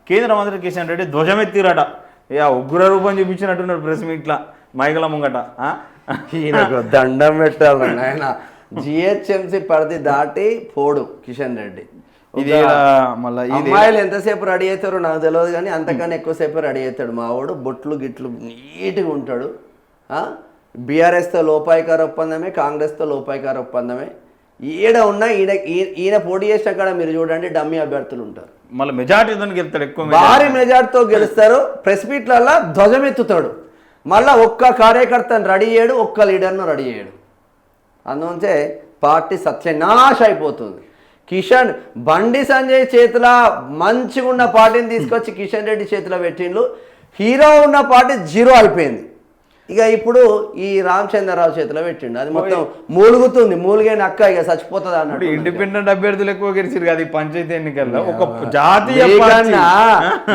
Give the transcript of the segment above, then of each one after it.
కేంద్ర మంత్రి కిషన్ రెడ్డి ధ్వజమెత్తిరట. ఇక ఉగ్ర రూపం చూపించినట్టున్నాడు ప్రెస్ మీట్లా మైకల ముంగట. ఈయనకు దండం పెట్టాలి ఆయన. జిహెచ్ఎంసీ పరిధి దాటి పోడు కిషన్ రెడ్డి. ఇది మళ్ళీ అమ్మాయిలు ఎంతసేపు రెడీ అవుతారో నాకు తెలియదు కానీ అంతకన్నా ఎక్కువసేపు రెడీ అవుతాడు మా వాడు. బొట్లు గిట్లు నీట్గా ఉంటాడు. బీఆర్ఎస్తో లోపాయికార ఒప్పందమే, కాంగ్రెస్తో లోపాయికార ఒప్పందమే. ఈడ ఉన్న ఈయన పోటీ చేసిన కాడ మీరు చూడండి డమ్మీ అభ్యర్థులు ఉంటారు. మళ్ళీ మెజార్టీతో గెలుస్తాడు, ఎక్కువ భారీ మెజార్టీతో గెలుస్తారు. ప్రెస్ మీట్లల్లా ధ్వజమెత్తుతాడు. మళ్ళీ ఒక్క కార్యకర్తను రెడీ చేయడు, ఒక్క లీడర్ను రెడీ చేయడు. అందుకే పార్టీ సత్యనాశ అయిపోతుంది. బండి సంజయ్ చేతిలో మంచిగా ఉన్న పార్టీని తీసుకొచ్చి కిషన్ రెడ్డి చేతిలో పెట్టిండ్లు. హీరో ఉన్న పార్టీ జీరో అయిపోయింది. ఇక ఇప్పుడు ఈ రామచంద్రరావు చేతిలో పెట్టిండు. అది మొత్తం మూలుగుతుంది. మూలిగైన అక్క ఇక చచ్చిపోతుంది అన్నట్టు. ఇండిపెండెంట్ అభ్యర్థులు ఎక్కువ గెలిచారు కదా ఈ పంచాయతీ ఎన్నికల్లో. ఒక జాతీయ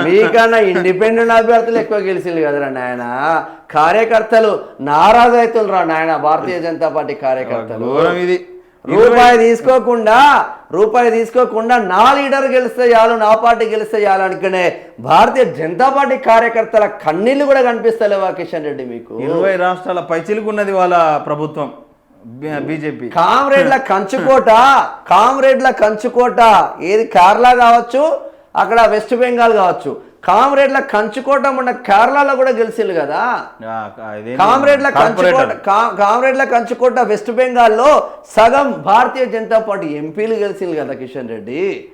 మీకన్నా ఇండిపెండెంట్ అభ్యర్థులు ఎక్కువ గెలిచింది కదరా నాయన. కార్యకర్తలు నారాజు అవుతున్నారు రా నాయన. భారతీయ జనతా పార్టీ కార్యకర్తలు ఇది రూపాయి తీసుకోకుండా నా లీడర్ గెలిస్తే చాలు, నా పార్టీ గెలిస్తే చాలు అనుకునే భారతీయ జనతా పార్టీ కార్యకర్తల కన్నీళ్లు కూడా కనిపిస్తలేవా కిషన్ రెడ్డి మీకు? 20 రాష్ట్రాల పైచిలుకున్నది వాళ్ళ ప్రభుత్వం బీజేపీ. కామ్రేడ్ల కంచుకోట ఏది కేరళ కావచ్చు, అక్కడ వెస్ట్ బెంగాల్ కావచ్చు. కామ్రేడ్ల కంచుకోట ఉన్న కేరళలో కూడా గెలిచింది కదా. కామ్రేడ్ల కంచుకోట వెస్ట్ బెంగాల్లో సగం భారతీయ జనతా పార్టీ ఎంపీలు గెలిచింది కదా కిషన్ రెడ్డి.